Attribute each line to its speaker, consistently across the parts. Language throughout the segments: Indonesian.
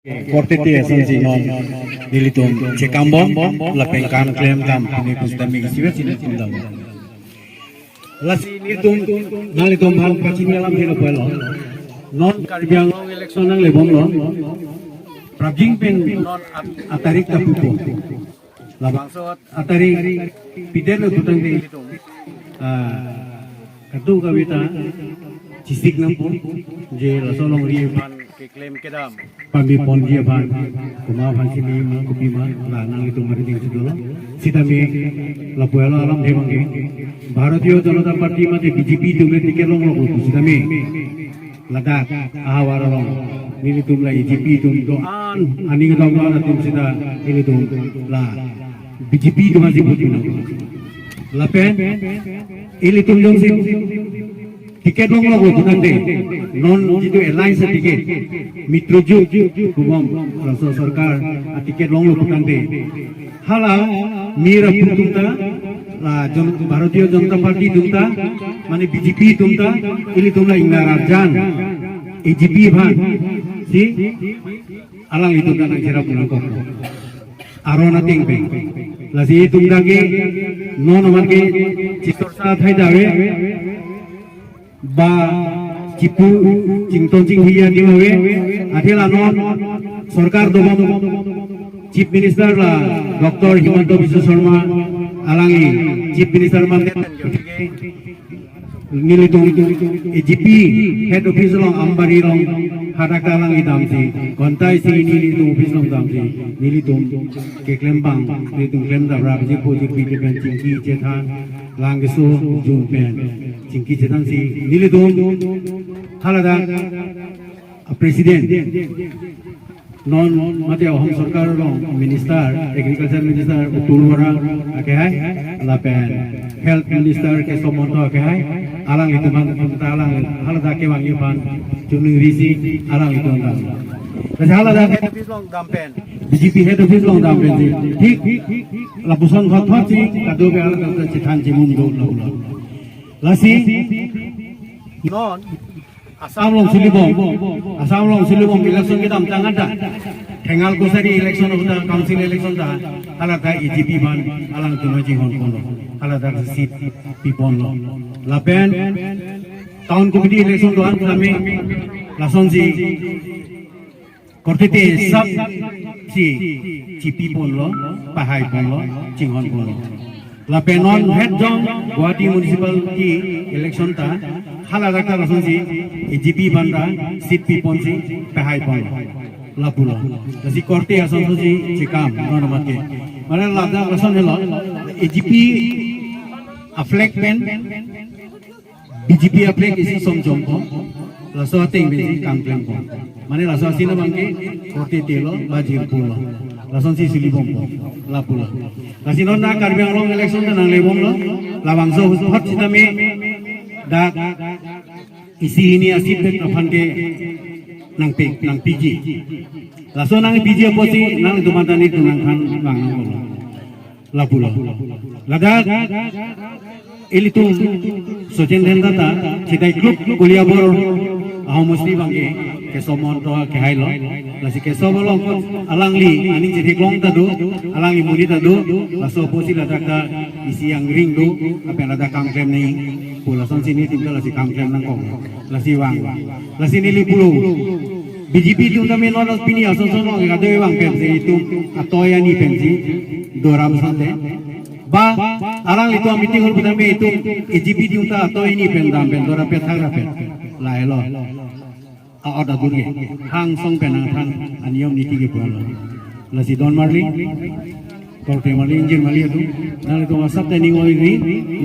Speaker 1: Kortete asansi non dilitum cekambom la pengkan klaim kam ini kustami kisiwe sini tindal. Lasi nilitum nalitum bhan pachimi alam hino pelo non karbiang election nang lebom lo prabjing pen non atarik tapupo labang atarik pider lo tutang dilitum kadu kawita cisik nampu je lasolong rie ban ke klaim kedam pambi pon dia ban kuma ban sini ma kopi ma la nang itu mari ding sidolo sidami lapuela alam demange bharatiyo janata party mate BJP tumle tike long lo sidami ladak ahawar long nili tumla BJP tum do an ani ga dong na tum sida nili tum la BJP tum aji buti na la pen ili tum jong si tiket long lo tunande non jitu alliance tiket mitroju kumom raso sarkar tiket long lo tunande hala mira putumta la bharatiyo janata party tumta mane BJP tumta ili tumla ingararjan AGP bhan si alang itu kan jera pulang kok arona ting pe la si tumda ke non marke chitor sa thai dawe ba cipu cington cing hiya diwe adela non sarkar dobam chief minister la Dr. Himanta Biswa Sharma alangi chief minister mande nilitung AGP head office long ambari long hadaka lang idamsi kontai si nilitung office long damsi nilitung ke klembang nilitung klem da rabji pojik bi ben cingki cethan langgesu jumpen cingki cethan si nilitung halada presiden non mate home sarkar long minister agriculture minister tulwara ake hai lapen health minister ke somonto ake hai alang itu man alang halada ke wangi pan chuning risi alang itu ndam kasi halada ke office long dampen BJP head office long dampen thik lapusan khathwa chi kadu be alang chithan chimum do lo lasi non Asam long silibom election kita amtang ada thengal ko sari election uta council election ta halada AGP ban alang tunaji hon kono halada seat pipon lo lapen town committee election doan kami lason si kortete sab si pipon lo pahai pon lo jinghon pon lo lapen non head jong Guwahati municipality election ta halada ka lason si AGP banda seat pipon si pahai pon lapulo kasi korte ason si chikam non mate mane lada lason helo AGP aflek pen BJP aflek isi somjom ko laso ting besi kangklem ko mane laso sino bangke korte telo bajir pulo lason si silibom ko lapulo kasi non na karbiang long election nang lebom lo labangso hot sitame dak isi ini asip na phante nang PG laso nang PG po si nang dumatani tunang khan bang ko lapulo ladak ilitum sochen dendata sidai klub kuliah bor ahom musti bangke kesomon to ke hailo lasi kesobolong alangli ani jadi klong tadu alangi muni tadu laso posi ladaka isi yang ring do apa lada kangklem ni pulason sini tinggal lasi kangklem nang kong lasi wang lasi nili pulu BJP itu kami nonos pini asosono kado wang pensi itu atoya ni pensi doram sante ba alang itu meeting hol budambe itu AGP diunta atau ini pendam pendora pethagra pen laelo ada durge hang song penang thang aniom niti ke polo lasi don marli korte marli injir marli itu nale to asap tani ngoi ri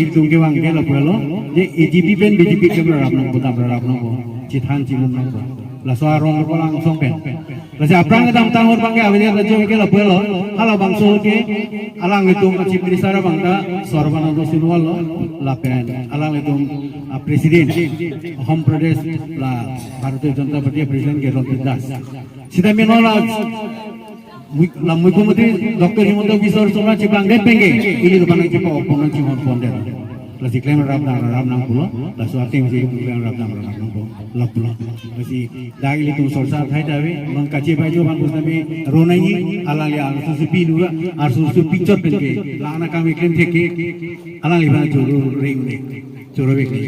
Speaker 1: itu ke wang ke la polo je AGP pen BJP ke berap nang buta berap nang ko cithan cimum nang ko laso arong ko lang song pen lasi aprang dam tangor bangke awenya rajo ke la polo hala bangso ke alang itu chief minister bangda Sarbanando Sonowal lapen alang itu presiden home pradesh la Bharatiya Janata Party presiden ke Ronit Das sida menola la mukhyamatri Dr. Himanta Biswa Sharma chipang depenge ili banang chipa oponan chimon ponder lasi klaim rap nang pulo lasu ating si klaim rap nang lak pulo lasi dagili tu sorsa thai dawe non kachi bai jo ban busami ronai alali al susupi nuga ar susupi chot penke lana kami klaim theke alali bana juru ring ne juru beki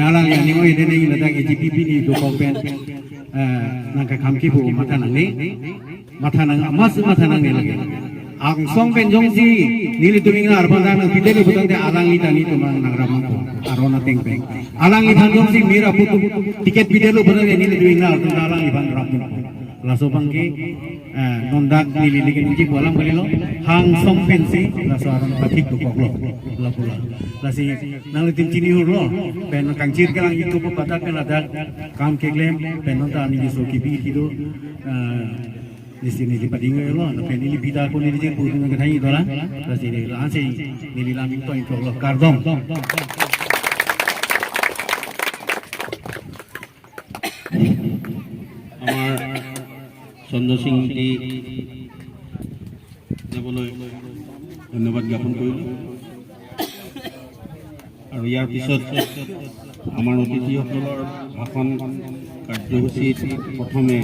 Speaker 1: alali ani mo ide nei lada ke GPP ni do kompen nangka kamki bu mata nang mas mata nang ne lagi ang song penjong si nili tuminga arban nang pideli butang de alang ita ni tumang nang ramang ko arona tengpeng alang iban jong si mira putu tiket pidelu butang de nili tuminga arban alang iban ramang ko laso bangki nondak nili ligen uji bolang balilo hang song pensi laso aron patik to koklo lapula lasi nang litin chini hurlo pen kangchir kelang itu patak kan ada kam keglem pen nonta ni so ki bi tido di sini di padinga lo na penili bida ko nili jeng putu ng thai dola la sini la sei nili laming to info lo kardom
Speaker 2: আমার চন্দ্ৰ সিং দি যাবলৈ ধন্যবাদ জ্ঞাপন কৰিলোঁ আৰু ইয়াৰ পিছত আমাৰ অতিথিসকলৰ ভাষণ কাৰ্যসূচীত প্ৰথমে